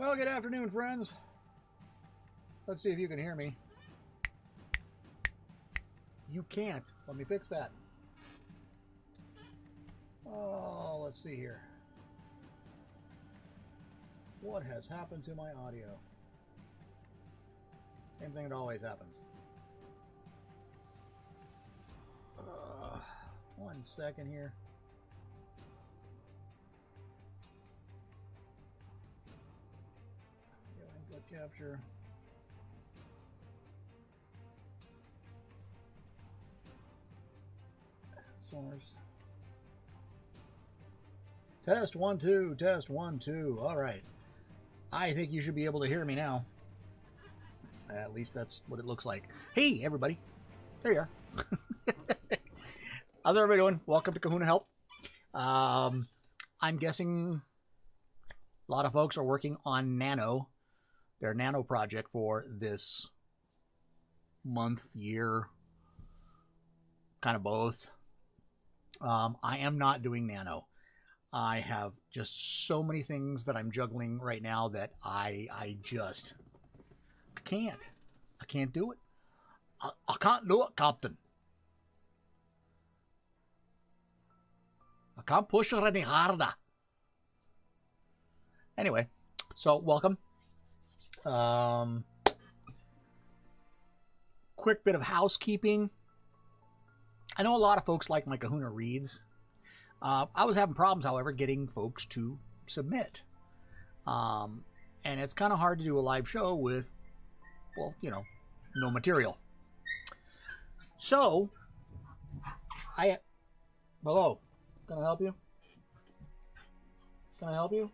Well, good afternoon, friends. Let's see if you can hear me. You can't. Let me fix that. Oh, let's see here. What has happened to my audio? Same thing that always happens. 1 second here. Input capture. Source. Test 1 2, test 1 2. All right. I think you should be able to hear me now. At least that's what it looks like. Hey, everybody. There you are. How's everybody doing? Welcome to Kahuna Help. I'm guessing a lot of folks are working on Nano, their Nano project for this month, year, kind of both. I am not doing Nano. I have just so many things that I'm juggling right now that I can't. I can't do it. I can't do it, Captain. I can't push it any harder. Anyway, so welcome. Quick bit of housekeeping. I know a lot of folks like my Kahuna reads. I was having problems, however, getting folks to submit. And it's kind of hard to do a live show with, well, you know, no material. So, hello, can I help you? Can I help you?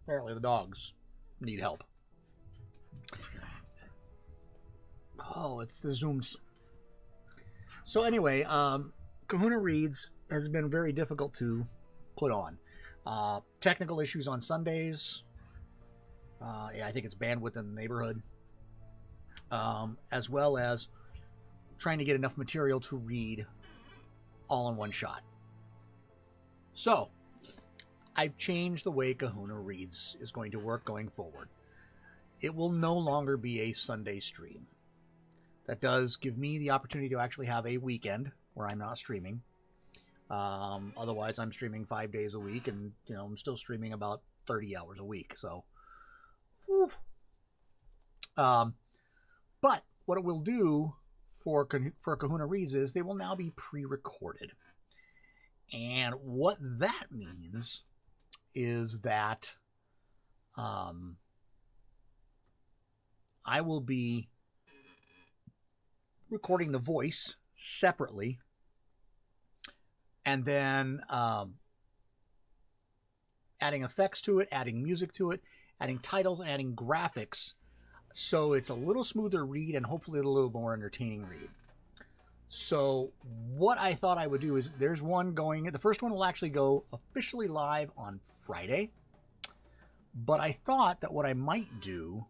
Apparently the dogs need help. Oh, it's the Zooms. So anyway, Kahuna Reads has been very difficult to put on. Technical issues on Sundays. Yeah, I think it's bandwidth in the neighborhood. As well as trying to get enough material to read all in one shot. So, I've changed the way Kahuna Reads is going to work going forward. It will no longer be a Sunday stream. That does give me the opportunity to actually have a weekend where I'm not streaming. Otherwise, I'm streaming 5 days a week, and you know I'm still streaming about 30 hours a week. So, but what it will do for Kahuna Reads is they will now be pre-recorded, and what that means is that I will be recording the voice separately, and then adding effects to it, adding music to it, adding titles, adding graphics, so it's a little smoother read and hopefully a little more entertaining read. So what I thought I would do is there's one going, the first one will actually go officially live on Friday, but I thought that what I might do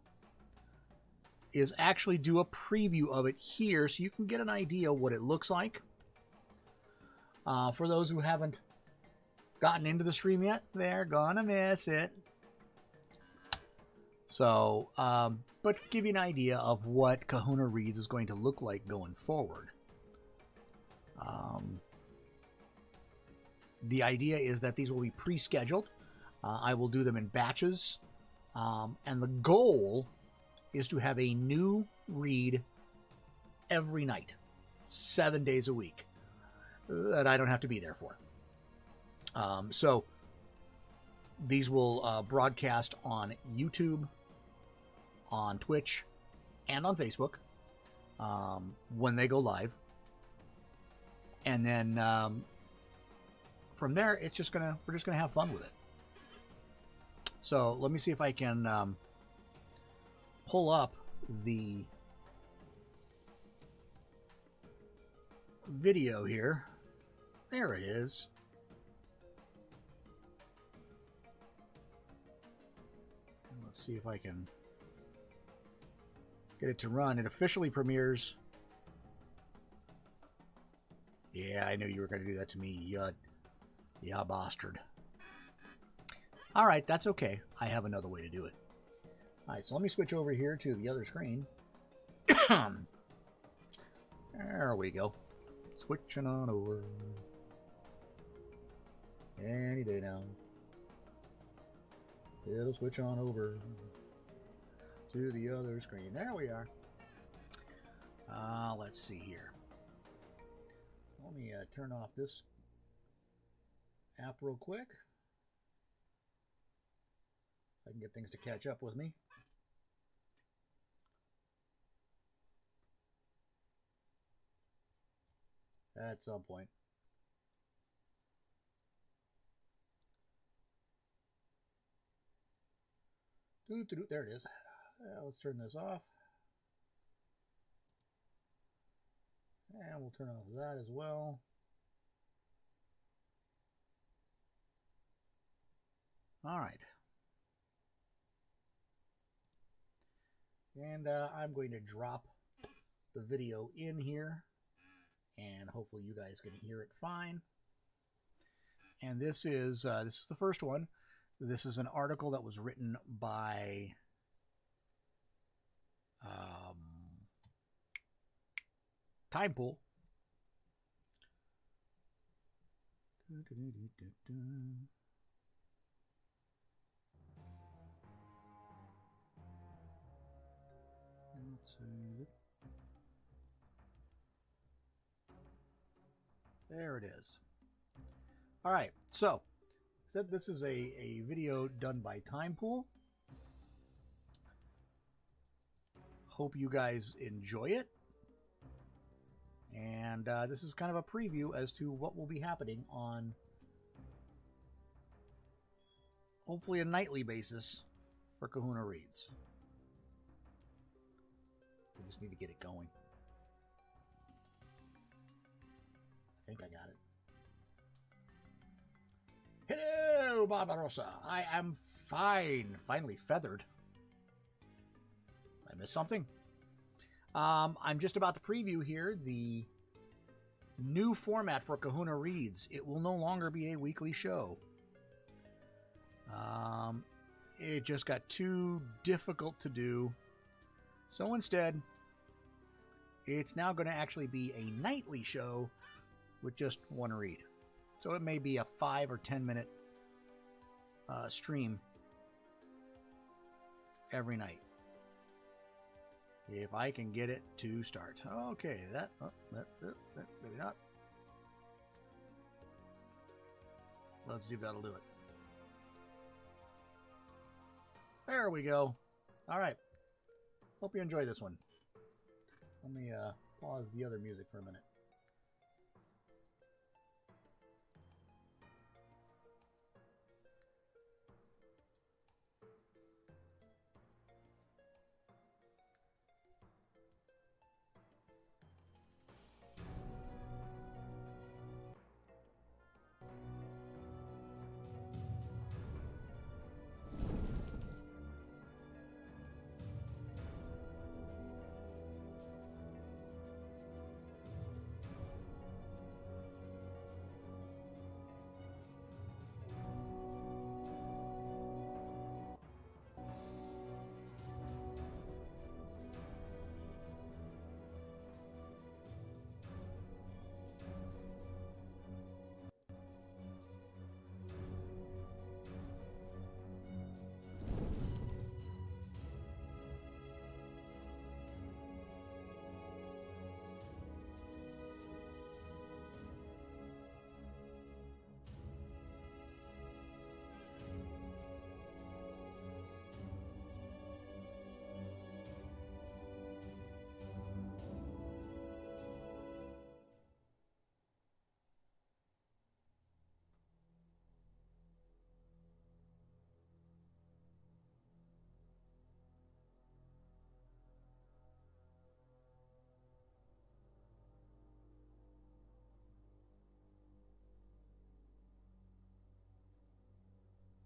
is actually do a preview of it here so you can get an idea what it looks like. For those who haven't gotten into the stream yet, they're gonna miss it. So, but give you an idea of what Kahuna Reads is going to look like going forward. The idea is that these will be pre-scheduled. I will do them in batches. And the goal is to have a new read every night, 7 days a week, that I don't have to be there for. So these will broadcast on YouTube, on Twitch, and on Facebook when they go live. And then from there, we're just gonna have fun with it. So let me see if I can pull up the video here. There it is. And let's see if I can get it to run. It officially premieres Yeah, I knew you were going to do that to me, you bastard. All right, that's okay. I have another way to do it. All right, so let me switch over here to the other screen. There we go. Switching on over. Any day now. It'll switch on over to the other screen. There we are. Let's see here. Let me turn off this app real quick. I can get things to catch up with me. At some point. There it is. Let's turn this off. And we'll turn off that as well. All right. And I'm going to drop the video in here. And hopefully you guys can hear it fine. And this is the first one. This is an article that was written by Timepool. Let's see. There it is. All right, so this is a video done by Timepool. Hope you guys enjoy it. And this is kind of a preview as to what will be happening on hopefully a nightly basis for Kahuna Reads. I just need to get it going. I think I got it. Hello, Barbarossa. I am fine. Finally feathered. I missed something. I'm just about to preview here the new format for Kahuna Reads. It will no longer be a weekly show. It just got too difficult to do. So instead, it's now going to actually be a nightly show with just one read. So it may be a 5 or 10 minute stream every night. If I can get it to start. Okay, that maybe not. Let's see if that'll do it. There we go. All right. Hope you enjoy this one. Let me pause the other music for a minute.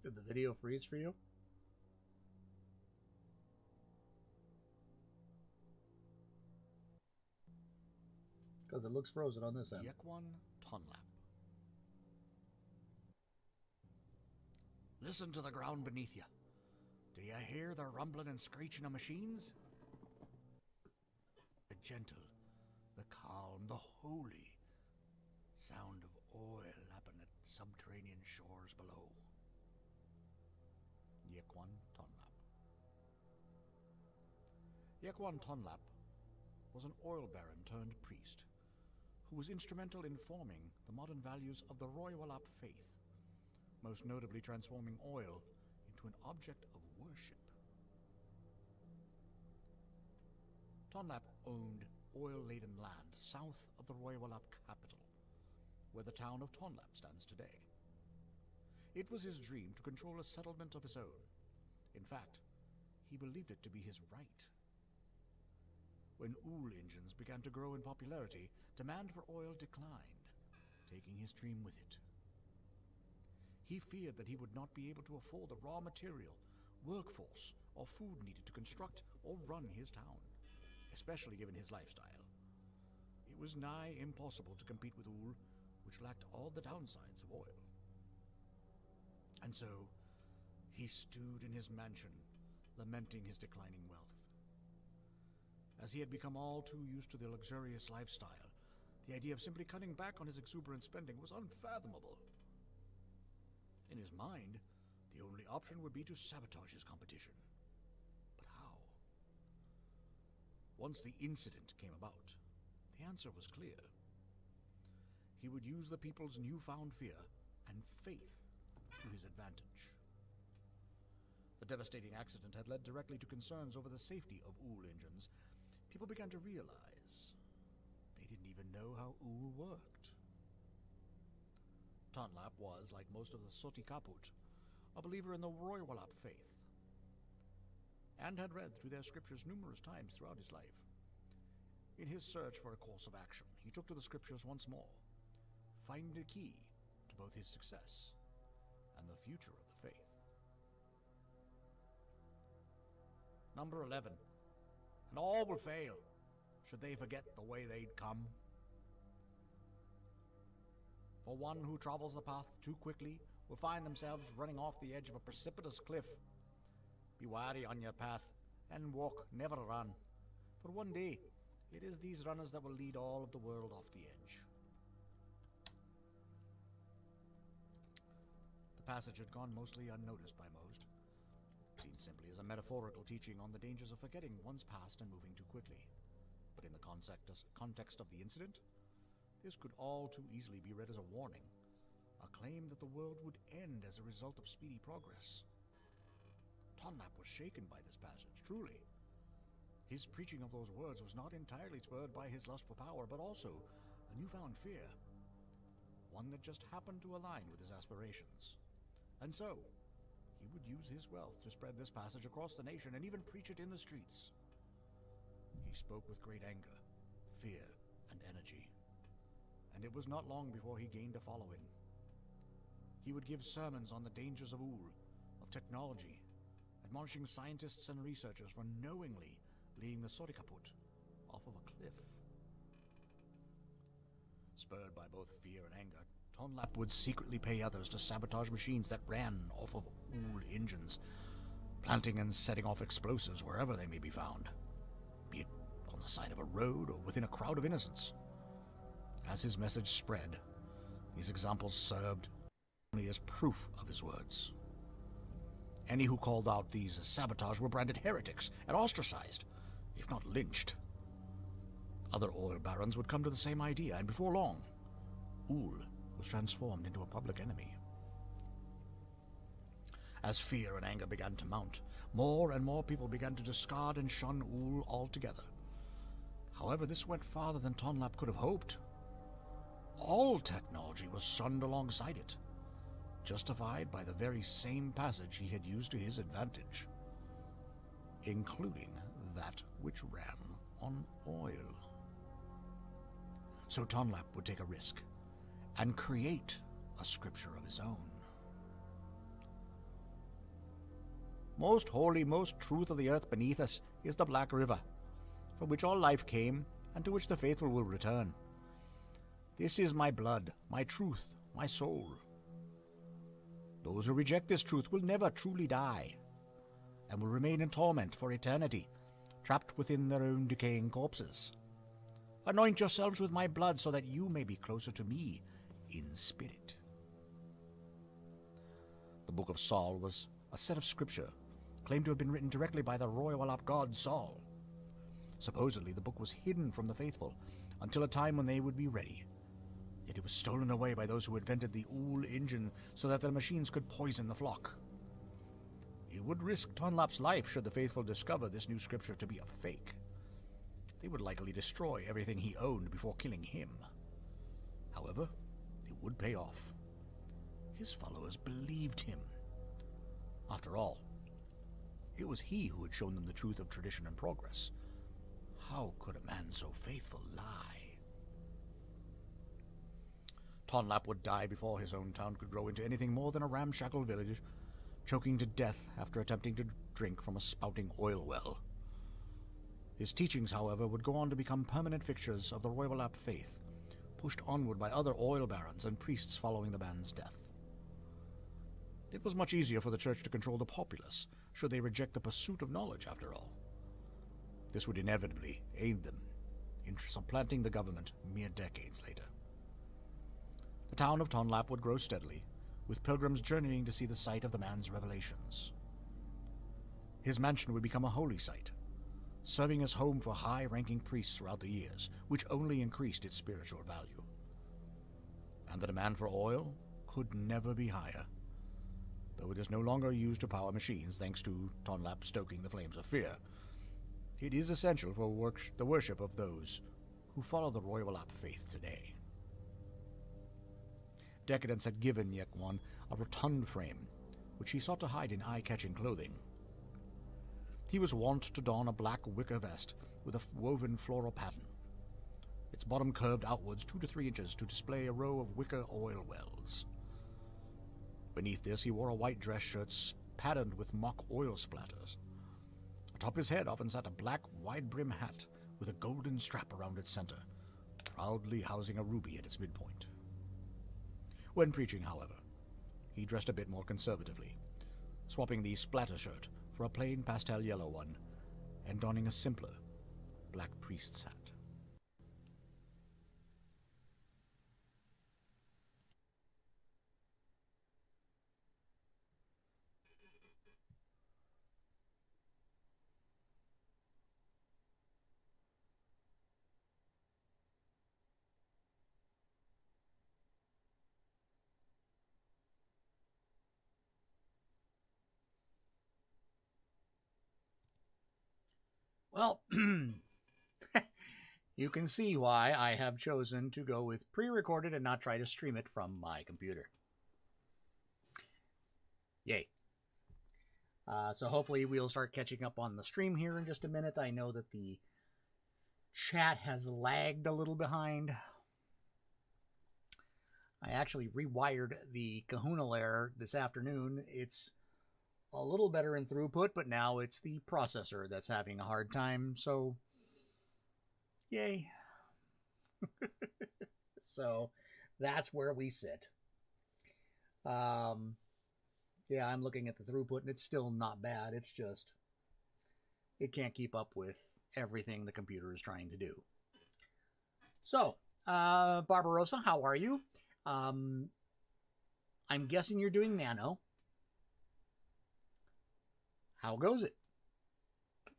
Did the video freeze for you? Because it looks frozen on this end. Yekwan Tonlap. Listen to the ground beneath you. Do you hear the rumbling and screeching of machines? The gentle, the calm, the holy sound of oil lapping at subterranean shores below. Yekwan Tonlap. Yekwan Tonlap was an oil baron turned priest who was instrumental in forming the modern values of the Roywalap faith, most notably transforming oil into an object of worship. Tonlap owned oil-laden land south of the Roywalap capital, where the town of Tonlap stands today. It was his dream to control a settlement of his own. In fact, he believed it to be his right. When oil engines began to grow in popularity, demand for oil declined, taking his dream with it. He feared that he would not be able to afford the raw material, workforce, or food needed to construct or run his town, especially given his lifestyle. It was nigh impossible to compete with oil, which lacked all the downsides of oil. And so, he stewed in his mansion, lamenting his declining wealth. As he had become all too used to the luxurious lifestyle, the idea of simply cutting back on his exuberant spending was unfathomable. In his mind, the only option would be to sabotage his competition. But how? Once the incident came about, the answer was clear. He would use the people's newfound fear and faith to his advantage. The devastating accident had led directly to concerns over the safety of oil engines. People began to realize they didn't even know how oil worked. Tonlap was, like most of the Soti Kaput, a believer in the Roywalap faith, and had read through their scriptures numerous times throughout his life. In his search for a course of action, he took to the scriptures once more, finding the key to both his success and the future of the faith. Number 11. And all will fail, should they forget the way they'd come. For one who travels the path too quickly will find themselves running off the edge of a precipitous cliff. Be wary on your path, and walk, never run. For one day, it is these runners that will lead all of the world off the edge. The passage had gone mostly unnoticed by most, seen simply as a metaphorical teaching on the dangers of forgetting one's past and moving too quickly. But in the context of the incident, this could all too easily be read as a warning, a claim that the world would end as a result of speedy progress. Tonlap was shaken by this passage, truly. His preaching of those words was not entirely spurred by his lust for power, but also a newfound fear, one that just happened to align with his aspirations. And so, he would use his wealth to spread this passage across the nation and even preach it in the streets. He spoke with great anger, fear, and energy, and it was not long before he gained a following. He would give sermons on the dangers of oil, of technology, admonishing scientists and researchers for knowingly leading the Sorikaput off of a cliff. Spurred by both fear and anger, Tonlap would secretly pay others to sabotage machines that ran off of oil engines, planting and setting off explosives wherever they may be found, be it on the side of a road or within a crowd of innocents. As his message spread, these examples served only as proof of his words. Any who called out these as sabotage were branded heretics and ostracized, if not lynched. Other oil barons would come to the same idea, and before long, oil was transformed into a public enemy. As fear and anger began to mount, more and more people began to discard and shun oil altogether. However, this went farther than Tonlap could have hoped. All technology was shunned alongside it, justified by the very same passage he had used to his advantage, including that which ran on oil. So Tonlap would take a risk and create a scripture of his own. Most holy, most truth of the earth beneath us is the Black River, from which all life came, and to which the faithful will return. This is my blood, my truth, my soul. Those who reject this truth will never truly die, and will remain in torment for eternity, trapped within their own decaying corpses. Anoint yourselves with my blood so that you may be closer to me in spirit. The Book of Saul was a set of scripture claimed to have been written directly by the Roywalop god Saul. Supposedly, the book was hidden from the faithful until a time when they would be ready. Yet it was stolen away by those who invented the Ool engine so that the machines could poison the flock. It would risk Tonlap's life should the faithful discover this new scripture to be a fake. They would likely destroy everything he owned before killing him. However, it would pay off. His followers believed him. After all, it was he who had shown them the truth of tradition and progress. How could a man so faithful lie? Tonlap would die before his own town could grow into anything more than a ramshackle village, choking to death after attempting to drink from a spouting oil well. His teachings, however, would go on to become permanent fixtures of the Roywalop faith, pushed onward by other oil barons and priests following the man's death. It was much easier for the church to control the populace, should they reject the pursuit of knowledge, after all. This would inevitably aid them in supplanting the government mere decades later. The town of Tonlap would grow steadily, with pilgrims journeying to see the site of the man's revelations. His mansion would become a holy site, serving as home for high-ranking priests throughout the years, which only increased its spiritual value. And the demand for oil could never be higher, though it is no longer used to power machines thanks to Tonlap stoking the flames of fear. It is essential for the worship of those who follow the Roywalop faith today. Decadence had given Yekwan a rotund frame, which he sought to hide in eye-catching clothing. He was wont to don a black wicker vest with a woven floral pattern. Its bottom curved outwards 2 to 3 inches to display a row of wicker oil wells. Beneath this, he wore a white dress shirt patterned with mock oil splatters. Atop his head often sat a black, wide-brim hat with a golden strap around its center, proudly housing a ruby at its midpoint. When preaching, however, he dressed a bit more conservatively, swapping the splatter shirt for a plain pastel yellow one, and donning a simpler black priest's hat. Well, you can see why I have chosen to go with pre-recorded and not try to stream it from my computer. Yay. So hopefully we'll start catching up on the stream here in just a minute. I know that the chat has lagged a little behind. I actually rewired the Kahuna layer this afternoon. It's a little better in throughput, but now it's the processor that's having a hard time, so yay. So that's where we sit. Yeah, I'm looking at the throughput and it's still not bad. It's just it can't keep up with everything the computer is trying to do. So, Barbarossa, how are you? I'm guessing you're doing Nano. How goes it?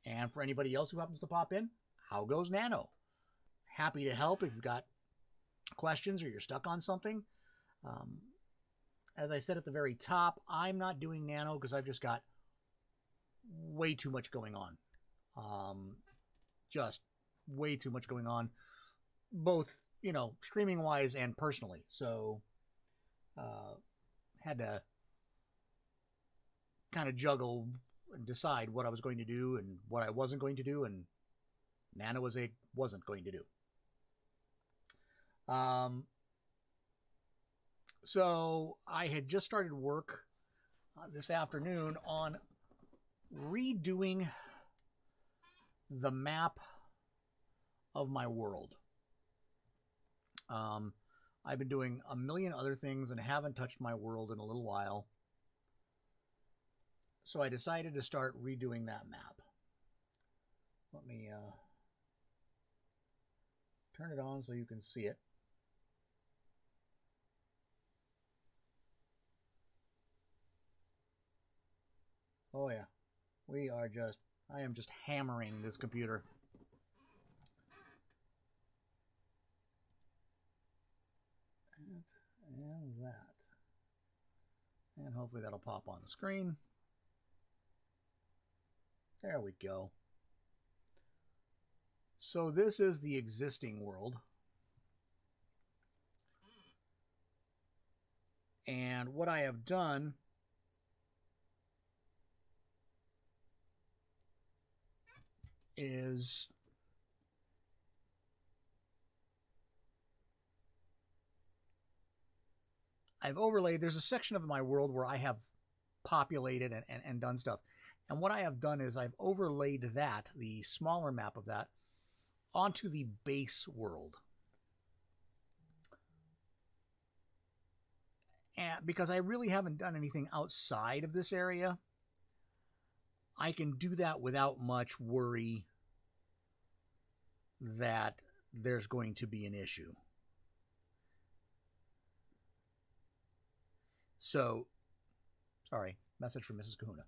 And for anybody else who happens to pop in, how goes Nano? Happy to help if you've got questions or you're stuck on something. As I said at the very top, I'm not doing Nano because I've just got way too much going on. Just way too much going on, both, you know, streaming wise and personally. So, had to kind of juggle and decide what I was going to do and what I wasn't going to do, and Nano wasn't going to do. So I had just started work this afternoon on redoing the map of my world. I've been doing a million other things and haven't touched my world in a little while. So I decided to start redoing that map. Let me turn it on so you can see it. Oh yeah, I am just hammering this computer. And that. And hopefully that'll pop on the screen. There we go. So this is the existing world. And what I have done is I've overlaid, there's a section of my world where I have populated and done stuff. And what I have done is I've overlaid that, the smaller map of that, onto the base world. And because I really haven't done anything outside of this area, I can do that without much worry that there's going to be an issue. So, sorry, message from Mrs. Kahuna.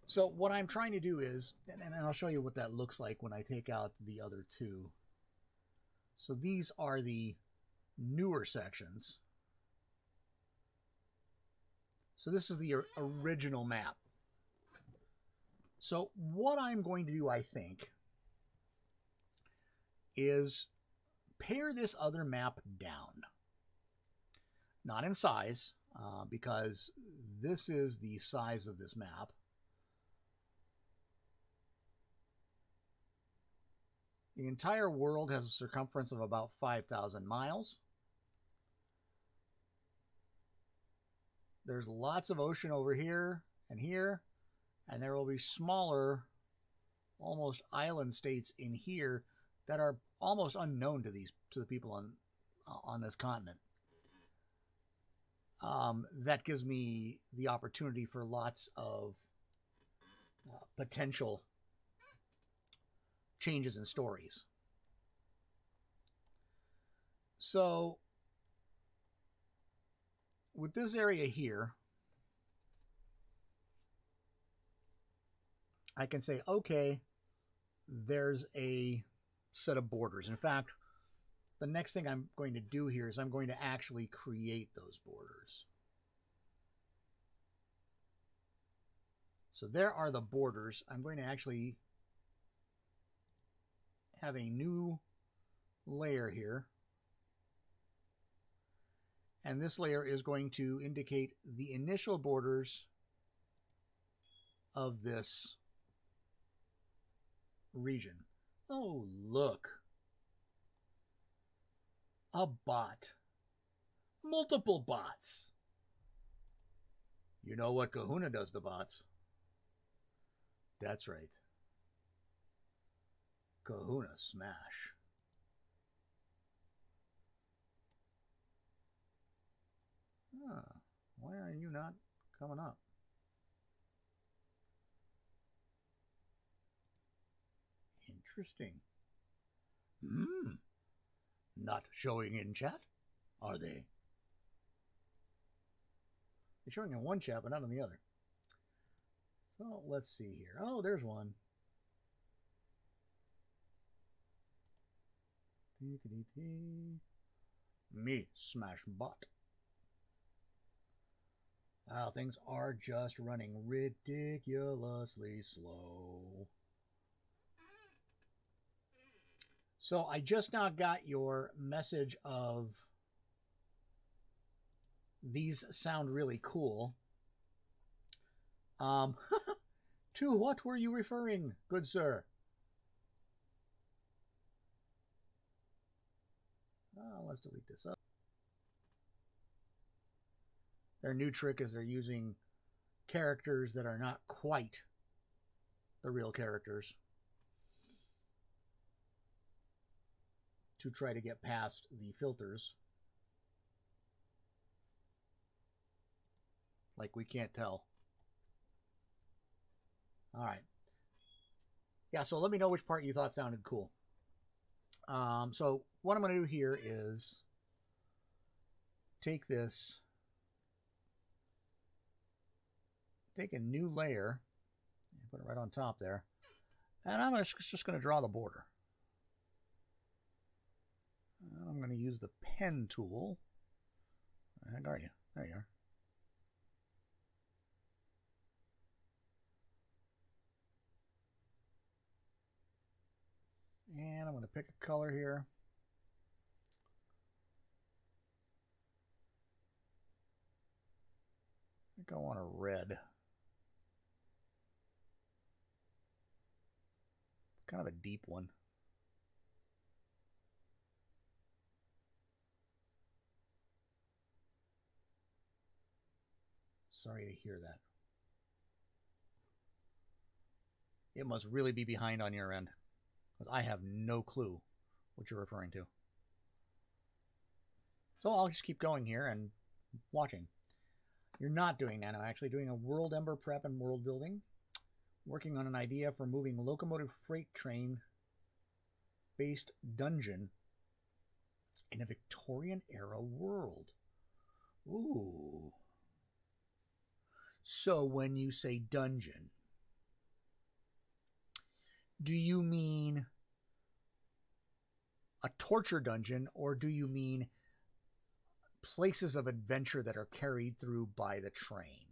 So what I'm trying to do is, and I'll show you what that looks like when I take out the other two. So these are the newer sections. So this is the original map. So what I'm going to do, I think, is pare this other map down. Not in size, because this is the size of this map. The entire world has a circumference of about 5,000 miles. There's lots of ocean over here, and there will be smaller, almost island states in here that are almost unknown to the people on this continent. That gives me the opportunity for lots of potential changes in stories. So with this area here, I can say, okay, there's a set of borders. In fact, the next thing I'm going to do here is I'm going to actually create those borders. So there are the borders. I'm going to actually have a new layer here. And this layer is going to indicate the initial borders of this region. Oh, look. A bot. Multiple bots. You know what Kahuna does to bots? That's right. Kahuna smash. Why are you not coming up? Interesting. Not showing in chat, are they? They're showing in one chat, but not in the other. So let's see here. Oh, there's one. Me, smash bot. Wow, things are just running ridiculously slow. So I just now got your message of these sound really cool. To what were you referring, good sir? Let's delete this up. Their new trick is they're using characters that are not quite the real characters to try to get past the filters. like we can't tell. All right. Yeah, so let me know which part you thought sounded cool. So what I'm going to do here is take this, take a new layer, and put it right on top there, and I'm just going to draw the border. And I'm going to use the pen tool. Where the heck are you? There you are. And I'm going to pick a color here. I think I want a red. Kind of a deep one. Sorry to hear that. It must really be behind on your end. I have no clue what you're referring to. So I'll just keep going here and watching. You're not doing Nano, actually doing a world ember prep and world building. Working on an idea for moving locomotive freight train based dungeon in a Victorian era world. Ooh. So when you say dungeon, do you mean a torture dungeon, or do you mean places of adventure that are carried through by the train?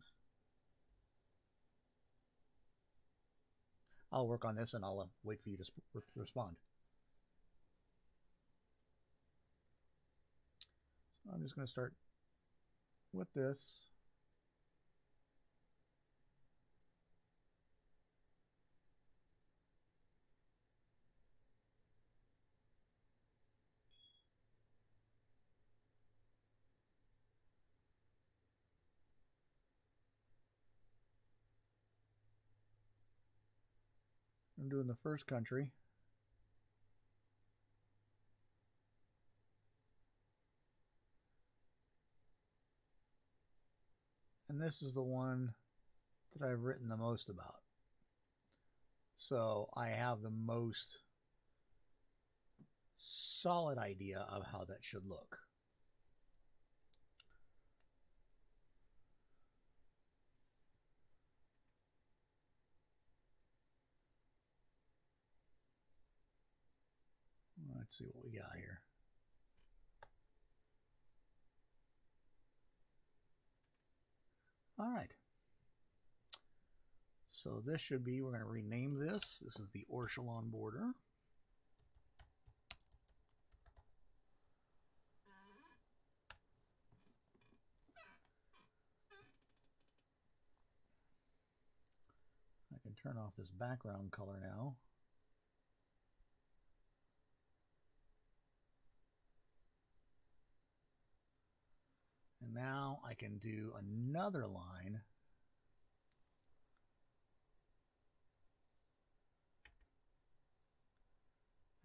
I'll work on this and I'll wait for you to respond. I'm just going to start with this. I'm doing the first country. And this is the one that I've written the most about. So I have the most solid idea of how that should look. Let's see what we got here. All right. So this should be, we're going to rename this. This is the Orchelon border. I can turn off this background color now. And now I can do another line.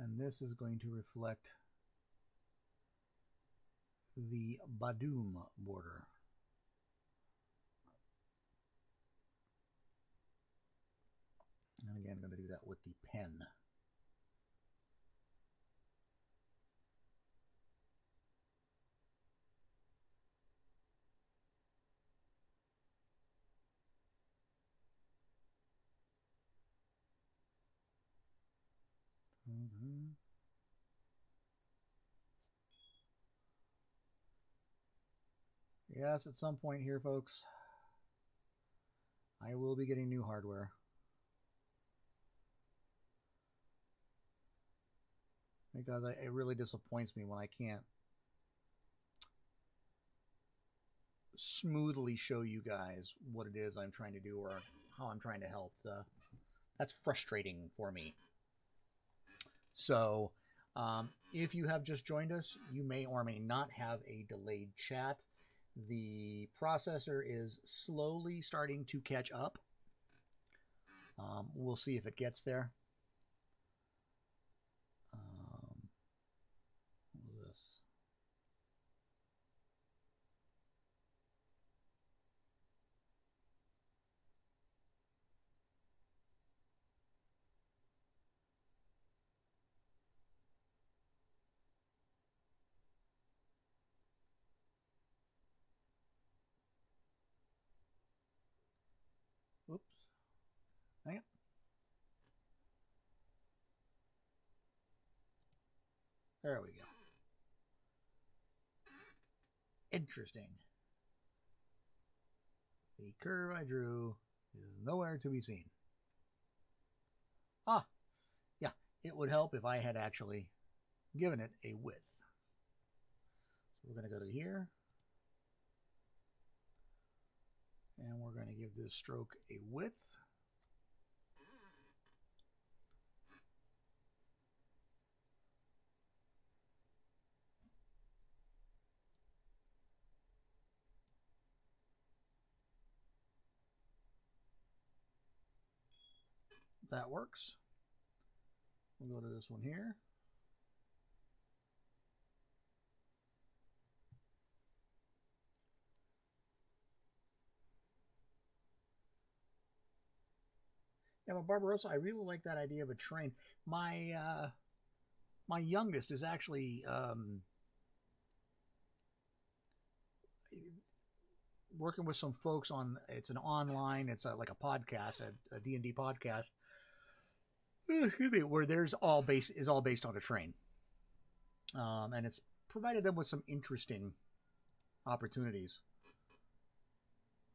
And this is going to reflect the Badoom border. And again, I'm going to do that with the pen. Yes, at some point here, folks, I will be getting new hardware. Because it really disappoints me when I can't smoothly show you guys what it is I'm trying to do or how I'm trying to help. That's frustrating for me. So if you have just joined us, you may or may not have a delayed chat. The processor is slowly starting to catch up. We'll see if it gets there. What is this? Hang it. There we go. Interesting. The curve I drew is nowhere to be seen. Ah, yeah, it would help if I had actually given it a width. So we're going to go to here. And we're going to give this stroke a width. That works. We'll go to this one here. Yeah, but Barbarossa, I really like that idea of a train. My my youngest is actually working with some folks on, it's an online, it's like a podcast, a D&D podcast. Excuse me, where there's all based on a train, and it's provided them with some interesting opportunities.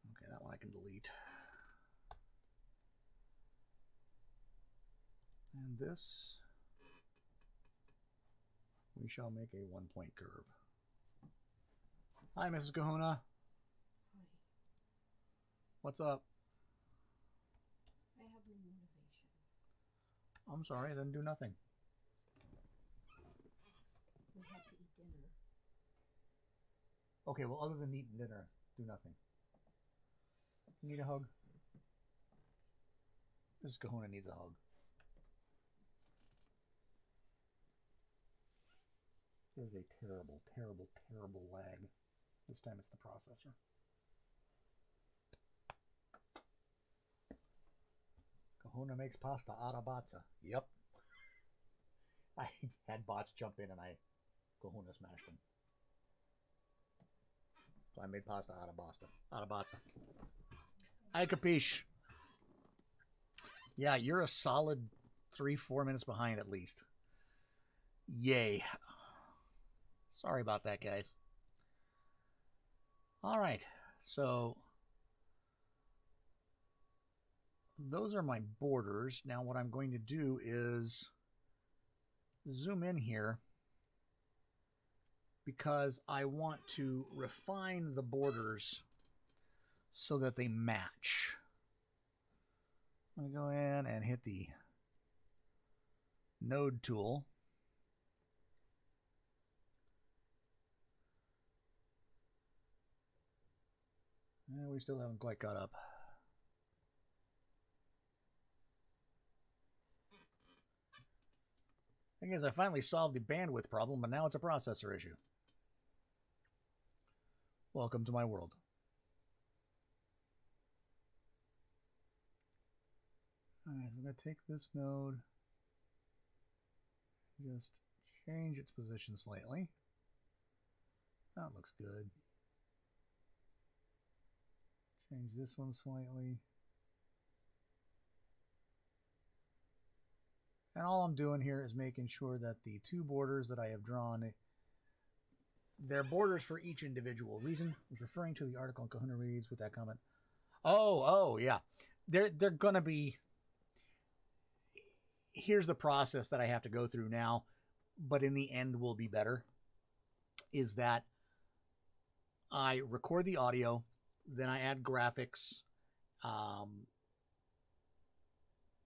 Okay, that one I can delete. And this, we shall make a 1-point curve. Hi, Mrs. Kahuna. Hi. What's up? I have a motivation. I'm sorry, I didn't do nothing. We have to eat dinner. Okay, well, other than eating dinner, do nothing. You need a hug? Mrs. Kahuna needs a hug. There's a terrible, terrible, terrible lag. This time it's the processor. Kahuna makes pasta out of bozza. Yep. I had bots jump in and Kahuna smashed them. So I made pasta out of bozza. I capiche. Yeah, you're a solid 3-4 minutes behind at least. Yay. Sorry about that, guys. All right, so those are my borders. Now what I'm going to do is zoom in here because I want to refine the borders so that they match. I'm going to go in and hit the node tool. And we still haven't quite caught up. Thing is, I finally solved the bandwidth problem, but now it's a processor issue. Welcome to my world. Alright, so I'm going to take this node, just change its position slightly. That looks good. Change this one slightly. And all I'm doing here is making sure that the two borders that I have drawn, they're borders for each individual. Reason I was referring to the article in Kahuna Reads with that comment. Oh, yeah. They're going to be... Here's the process that I have to go through now, but in the end will be better, is that I record the audio, then I add graphics,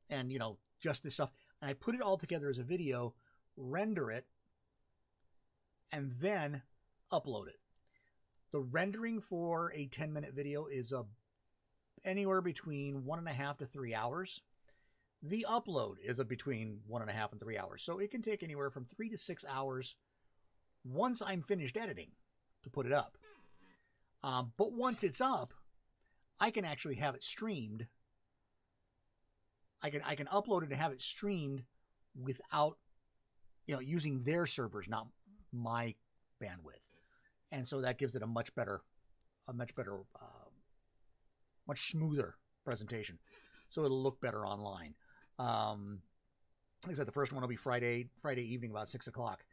and, you know, just this stuff. And I put it all together as a video, render it, and then upload it. The rendering for a 10-minute video is anywhere between 1.5 to 3 hours. The upload is between 1.5 and 3 hours. So it can take anywhere from 3 to 6 hours once I'm finished editing to put it up. But once it's up, I can actually have it streamed. I can upload it and have it streamed without, you know, using their servers, not my bandwidth. And so that gives it a much better, much smoother presentation. so it'll look better online. Like I said, the first one will be Friday evening about 6 o'clock.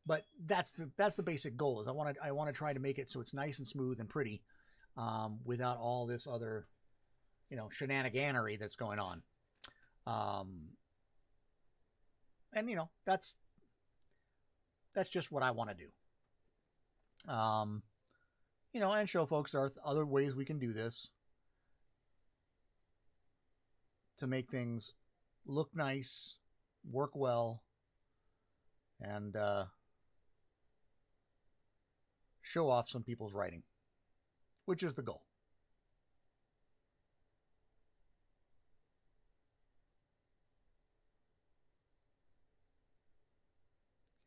But that's the basic goal. Is I want to try to make it so it's nice and smooth and pretty, without all this other, shenaniganery that's going on. And that's just what I want to do. And show folks there are other ways we can do this to make things look nice, work well, and show off some people's writing, which is the goal.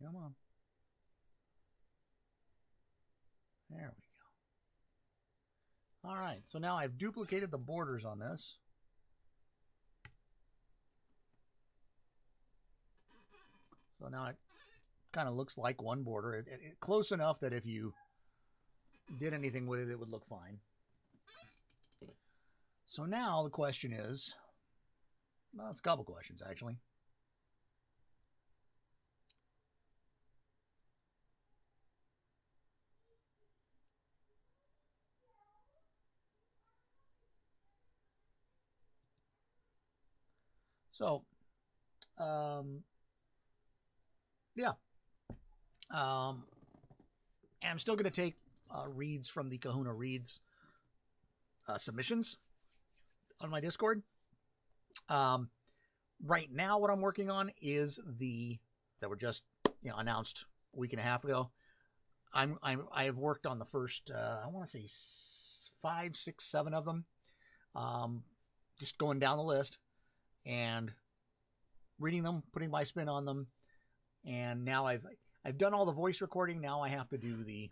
Come on. There we go. All right, so now I've duplicated the borders on this. So now it kind of looks like one border. Close enough that if you did anything with it, it would look fine. So now the question is, well, it's a couple questions actually. So, yeah. And I'm still going to take reads from the Kahuna Reads submissions on my Discord. Right now, what I'm working on is that were just announced a week and a half ago. I have worked on the first I want to say 5, 6, 7 of them. Just going down the list and reading them, putting my spin on them, and now I've done all the voice recording. Now I have to do the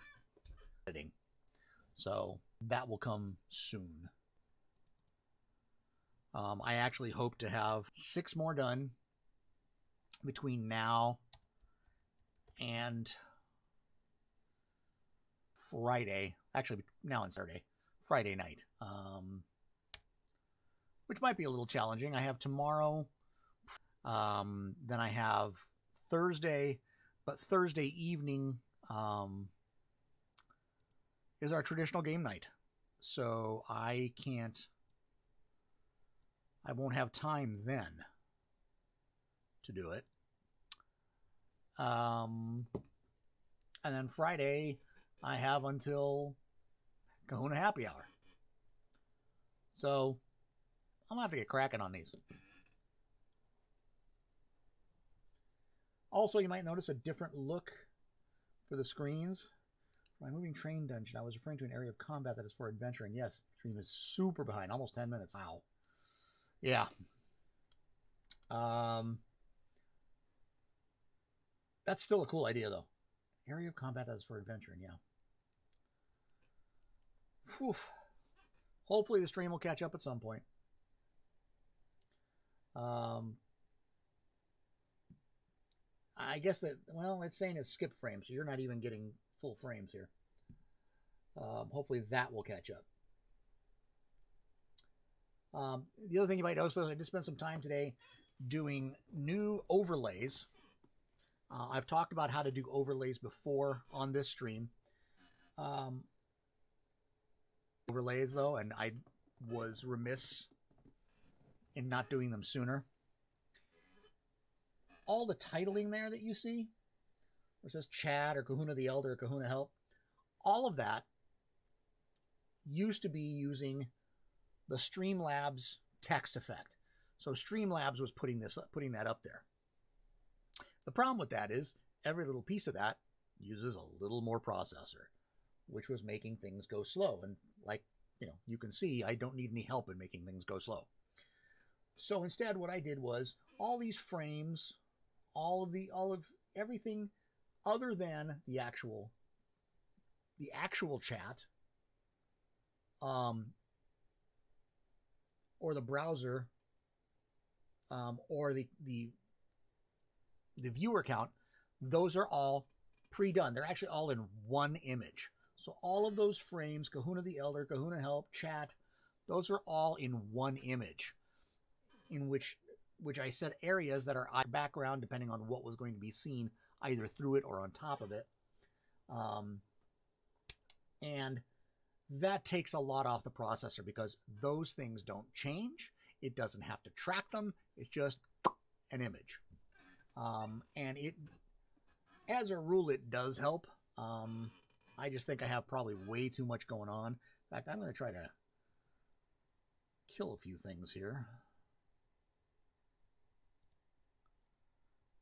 editing, so that will come soon. I actually hope to have 6 more done between now and Friday. Actually, now and Saturday, Friday night. Which might be a little challenging. I have tomorrow, then I have Thursday, but Thursday evening is our traditional game night. So I won't have time then to do it. And then Friday, I have until Kahuna Happy Hour. So I'm going to have to get cracking on these. Also, you might notice a different look for the screens. My moving train dungeon, I was referring to an area of combat that is for adventure. And yes, stream is super behind, almost 10 minutes. Wow. Yeah. That's still a cool idea, though. Area of combat that is for adventure, and yeah. Whew. Hopefully the stream will catch up at some point. I guess that, well, it's saying it's skip frames, so you're not even getting full frames here. Hopefully that will catch up. The other thing you might notice is I did spend some time today doing new overlays. I've talked about how to do overlays before on this stream. Overlays, though, and I was remiss in not doing them sooner. All the titling there that you see, where it says Chad or Kahuna the Elder or Kahuna Help, all of that used to be using the Streamlabs text effect. So Streamlabs was putting that up there. The problem with that is every little piece of that uses a little more processor, which was making things go slow. And like, you can see, I don't need any help in making things go slow. So instead, what I did was all these frames, all of everything other than the actual chat, or the browser, or the viewer count, those are all pre-done. They're actually all in one image. So all of those frames, Kahuna the Elder, Kahuna Help, chat, those are all in one image. in which I set areas that are background depending on what was going to be seen either through it or on top of it. And that takes a lot off the processor because those things don't change. It doesn't have to track them. It's just an image. And it, as a rule, it does help. I just think I have probably way too much going on. In fact, I'm going to try to kill a few things here.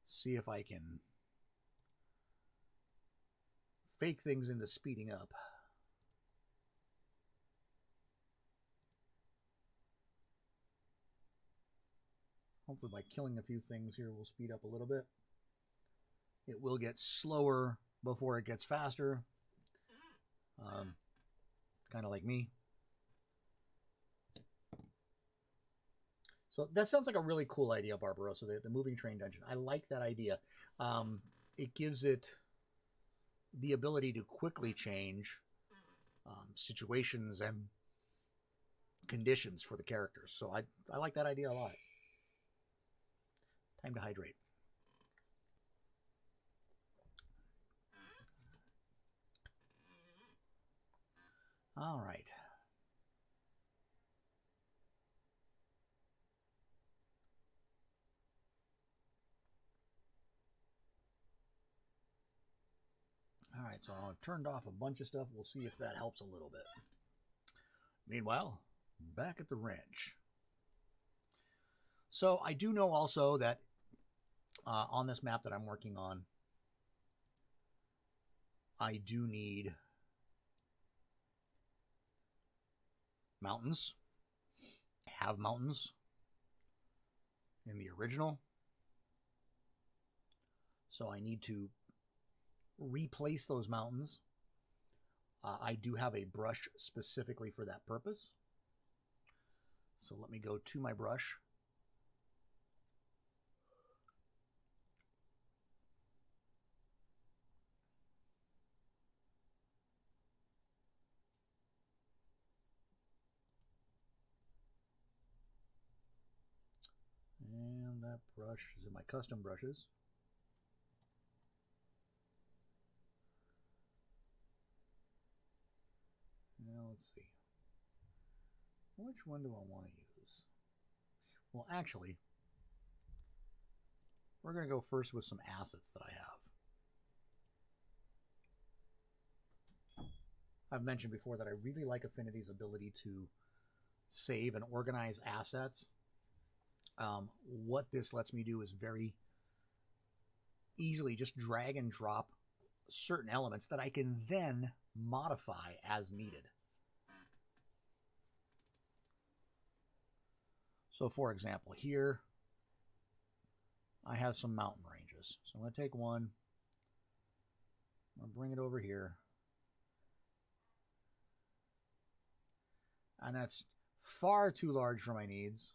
See if I can fake things into speeding up. Hopefully by killing a few things here, we'll speed up a little bit. It will get slower before it gets faster. Kind of like me. So that sounds like a really cool idea, Barbarossa, the moving train dungeon. I like that idea. It gives it the ability to quickly change situations and conditions for the characters. So I like that idea a lot. Time to hydrate. All right. All right, so I've turned off a bunch of stuff. We'll see if that helps a little bit. Meanwhile, back at the ranch. So I do know also that on this map that I'm working on, I do need mountains. I have mountains in the original. So I need to replace those mountains. I do have a brush specifically for that purpose. So let me go to my brush. And that brush is in my custom brushes. Now let's see. Which one do I want to use? Well, actually, we're going to go first with some assets that I have. I've mentioned before that I really like Affinity's ability to save and organize assets. What this lets me do is very easily just drag and drop certain elements that I can then modify as needed. So for example, here I have some mountain ranges. So I'm going to take one, I'm going to bring it over here. And that's far too large for my needs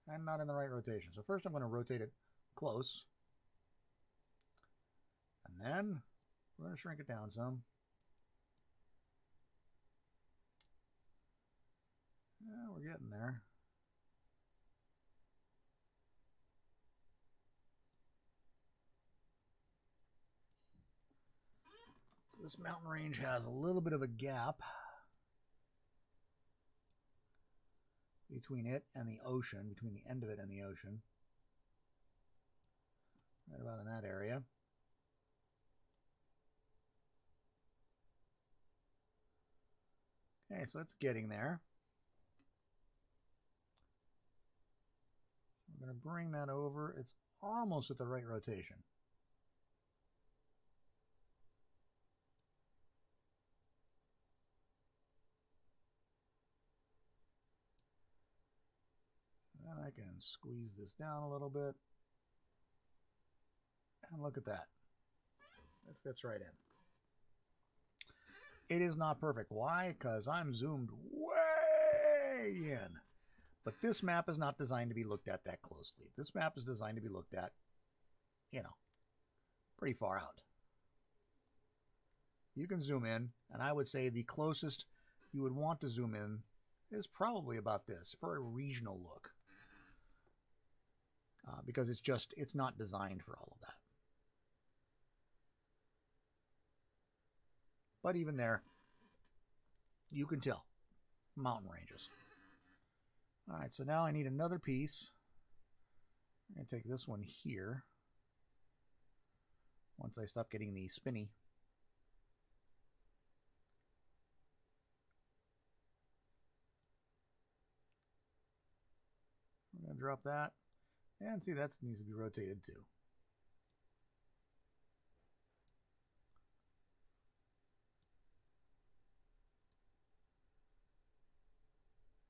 and not in the right rotation. So first I'm going to rotate it close. And then we're going to shrink it down some. Yeah, we're getting there. This mountain range has a little bit of a gap between it and the ocean, between the end of it and the ocean. Right about in that area. Okay, so it's getting there. So I'm going to bring that over. It's almost at the right rotation. And I can squeeze this down a little bit. And look at that. It fits right in. It is not perfect. Why? Because I'm zoomed way in. But this map is not designed to be looked at that closely. This map is designed to be looked at, you know, pretty far out. You can zoom in, and I would say the closest you would want to zoom in is probably about this for a regional look. because it's not designed for all of that. But even there, you can tell mountain ranges. All right, so now I need another piece. I'm going to take this one here. Once I stop getting the spinny. I'm going to drop that. And see, that needs to be rotated too.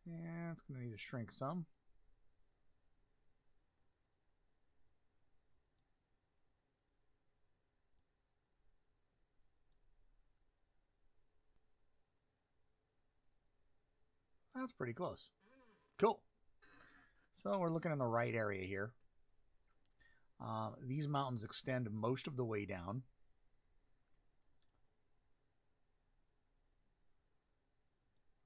And it's going to need to shrink some. That's pretty close. Cool. So we're looking in the right area here. These mountains extend most of the way down.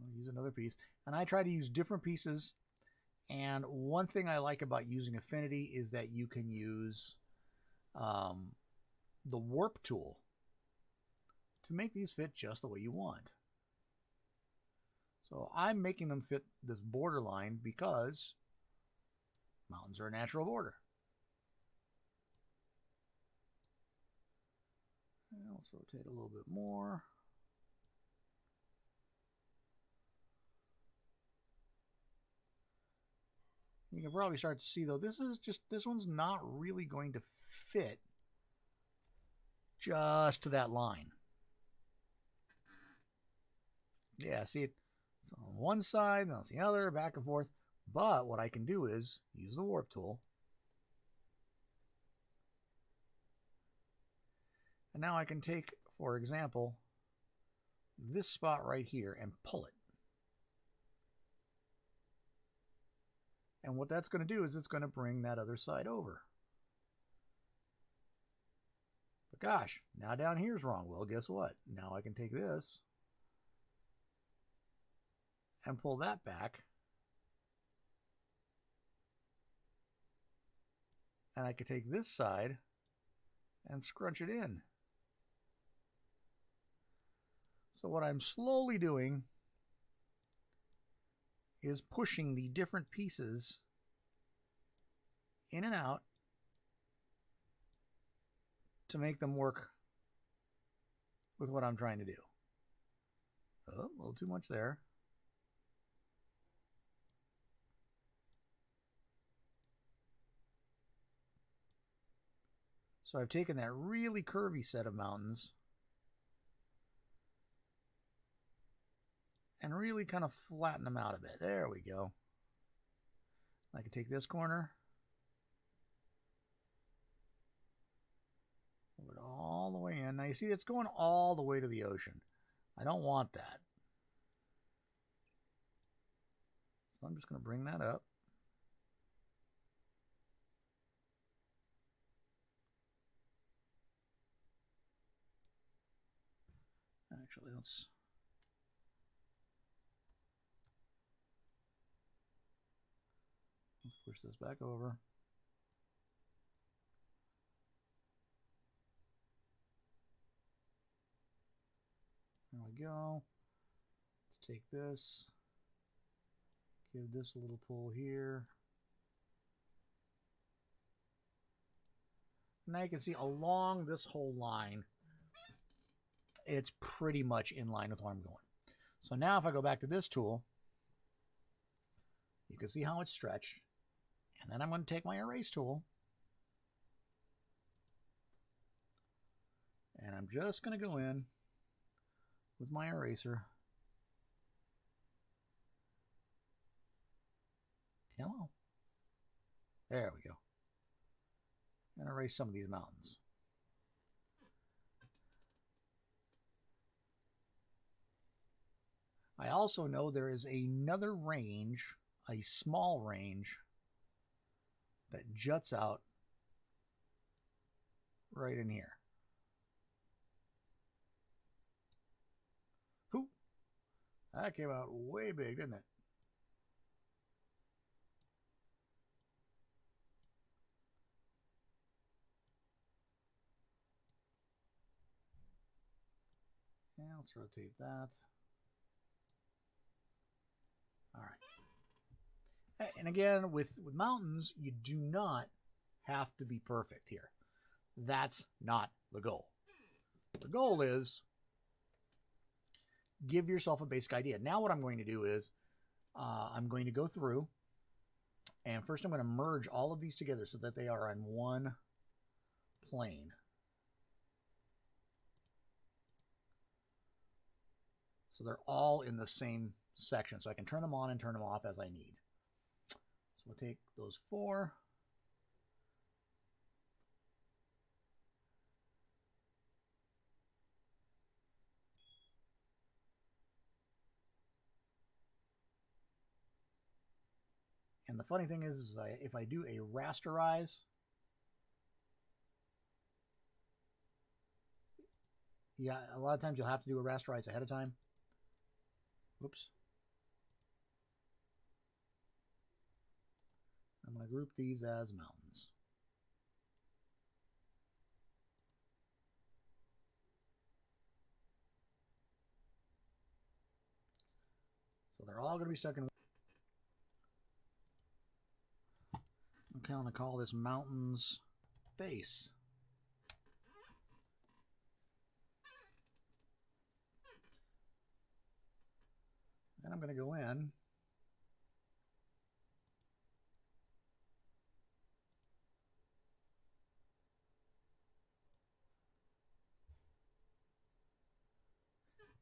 I'll use another piece. And I try to use different pieces. And one thing I like about using Affinity is that you can use the warp tool to make these fit just the way you want. So I'm making them fit this borderline because mountains are a natural border. And let's rotate a little bit more. You can probably start to see though, this one's not really going to fit just to that line. Yeah, see it? It's on one side, and on the other, back and forth. But what I can do is use the warp tool. And now I can take, for example, this spot right here and pull it. And what that's going to do is it's going to bring that other side over. But gosh, now down here is wrong. Well, guess what? Now I can take this and pull that back. And I could take this side and scrunch it in. So what I'm slowly doing is pushing the different pieces in and out to make them work with what I'm trying to do. Oh, a little too much there. So I've taken that really curvy set of mountains and really kind of flatten them out a bit. There we go. I can take this corner, move it all the way in. Now you see it's going all the way to the ocean. I don't want that. So I'm just going to bring that up. Actually, let's push this back over. There we go. Let's take this, give this a little pull here. Now you can see along this whole line, it's pretty much in line with where I'm going. So now if I go back to this tool, you can see how it's stretched. And then I'm going to take my erase tool. And I'm just going to go in with my eraser. Hello. There we go. And erase some of these mountains. I also know there is another range, a small range, that juts out right in here. Whew. That came out way big, didn't it? let's rotate that. All right. And again, with mountains, you do not have to be perfect here. That's not the goal. The goal is give yourself a basic idea. Now what I'm going to do is I'm going to go through, and first I'm going to merge all of these together so that they are on one plane. So they're all in the same section. So I can turn them on and turn them off as I need. So we'll take those 4. And the funny thing is if I do a rasterize, yeah, a lot of times you'll have to do a rasterize ahead of time. Whoops. I'm going to group these as mountains. So they're all going to be stuck in. Okay, I'm going to call this mountains base. And I'm going to go in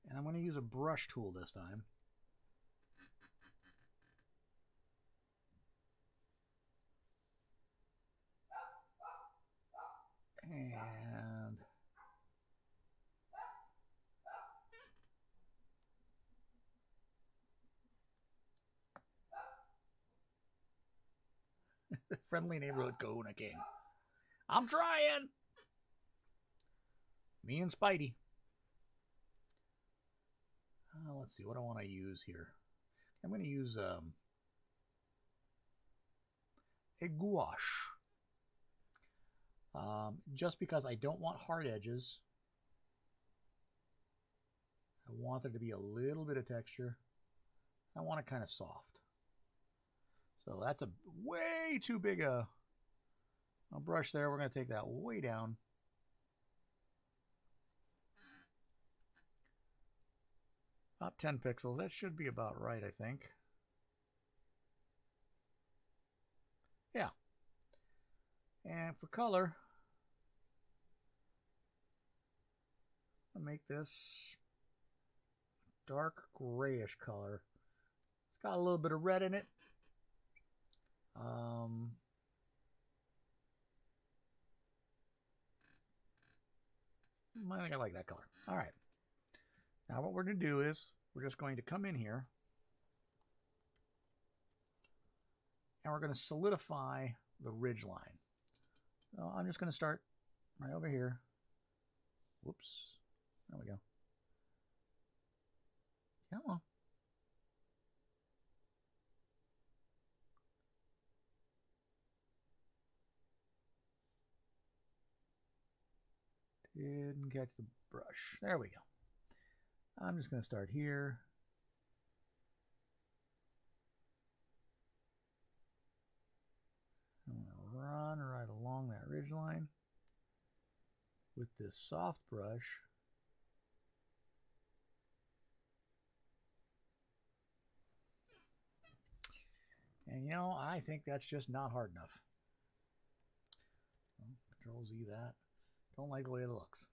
and I'm going to use a brush tool this time. And friendly neighborhood Kahuna King. I'm trying. Me and Spidey. Let's see what I want to use here. I'm going to use a gouache. Just because I don't want hard edges. I want there to be a little bit of texture. I want it kind of soft. So that's a way too big a brush there. We're going to take that way down. About 10 pixels. That should be about right, I think. Yeah. And for color, I'll make this dark grayish color. It's got a little bit of red in it. I think I like that color. All right. Now what we're going to do is we're just going to come in here and we're going to solidify the ridge line. So I'm just going to start right over here. Whoops. There we go. Come on. Didn't catch the brush. There we go. I'm just going to start here. I'm going to run right along that ridge line with this soft brush. And you know, I think that's just not hard enough. Well, Control Z that. Don't like the way it looks.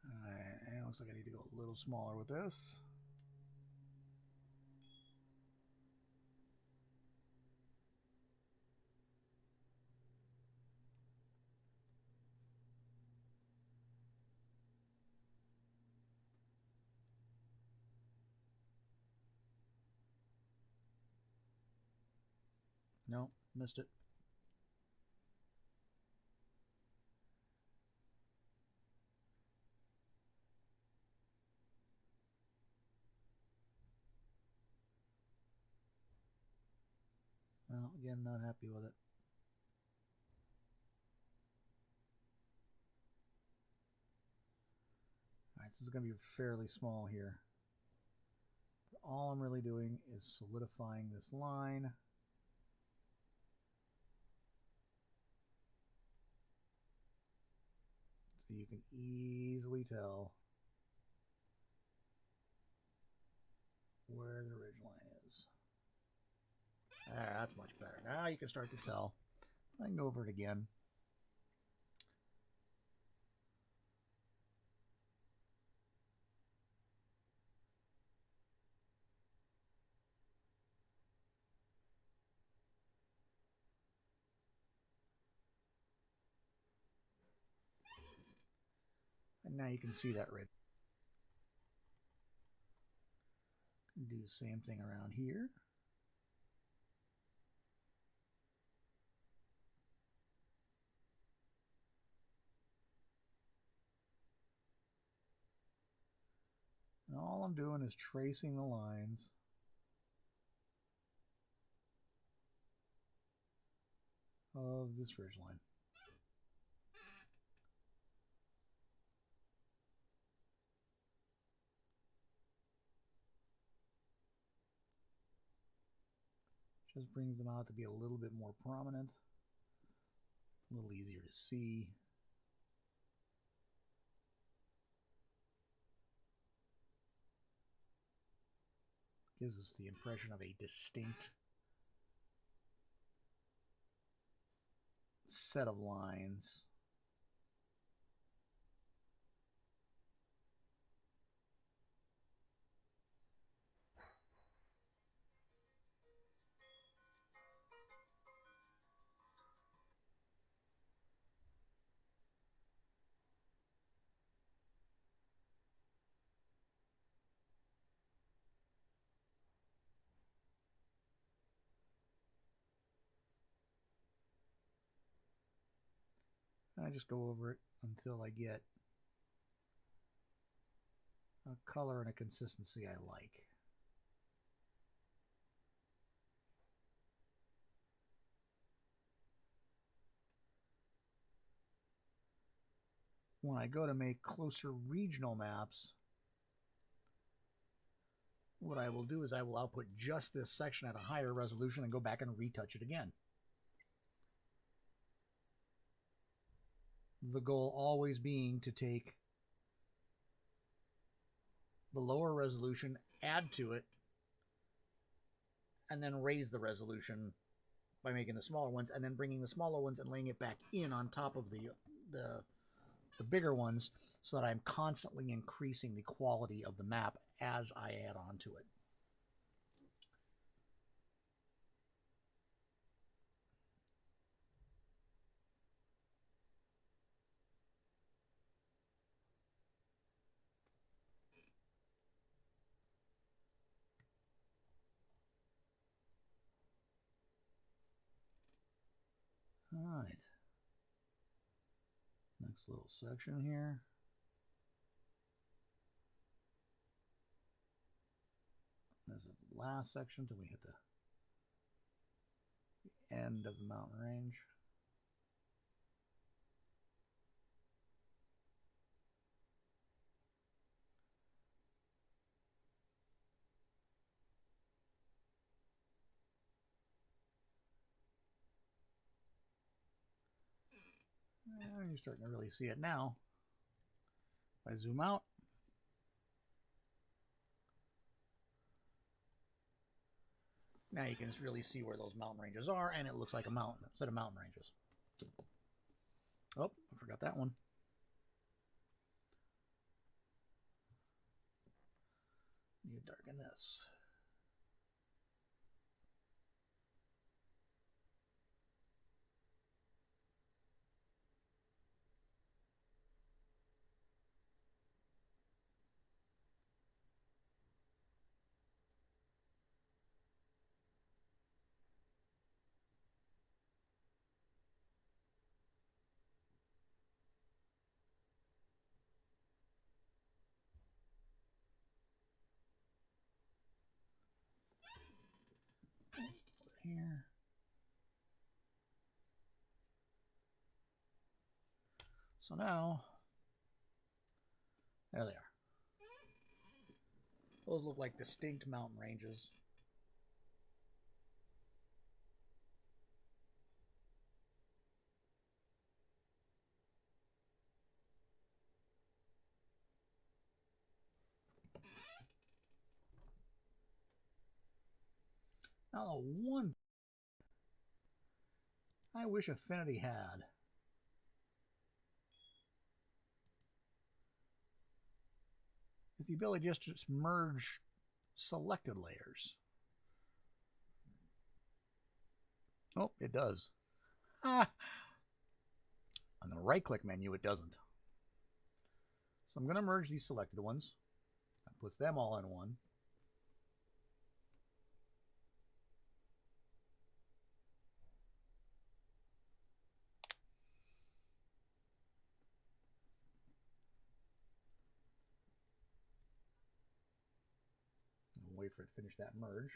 Alright, and it looks like I need to go a little smaller with this. Nope, Missed it. Well, again, not happy with it. Alright, this is going to be fairly small here. All I'm really doing is solidifying this line. So you can easily tell where the ridge line is. There, that's much better. Now you can start to tell. I can go over it again. And now you can see that ridge. Do the same thing around here. And all I'm doing is tracing the lines of this ridge line. Just brings them out to be a little bit more prominent, a little easier to see. Gives us the impression of a distinct set of lines. I just go over it until I get a color and a consistency I like. When I go to make closer regional maps, what I will do is I will output just this section at a higher resolution and go back and retouch it again. The goal always being to take the lower resolution, add to it, and then raise the resolution by making the smaller ones, and then bringing the smaller ones and laying it back in on top of the bigger ones, so that I'm constantly increasing the quality of the map as I add on to it. All right. Next little section here. This is the last section till we hit the end of the mountain range. And you're starting to really see it now. If I zoom out, now you can really see where those mountain ranges are, and it looks like a mountain, a set of mountain ranges. Oh, I forgot that one. Need to darken this. here. So now, there they are. Those look like distinct mountain ranges. Now the one I wish Affinity had is the ability just to merge selected layers. Oh, it does. Ah! On the right-click menu, it doesn't. So I'm going to merge these selected ones. That puts them all in one. Wait for it to finish that merge.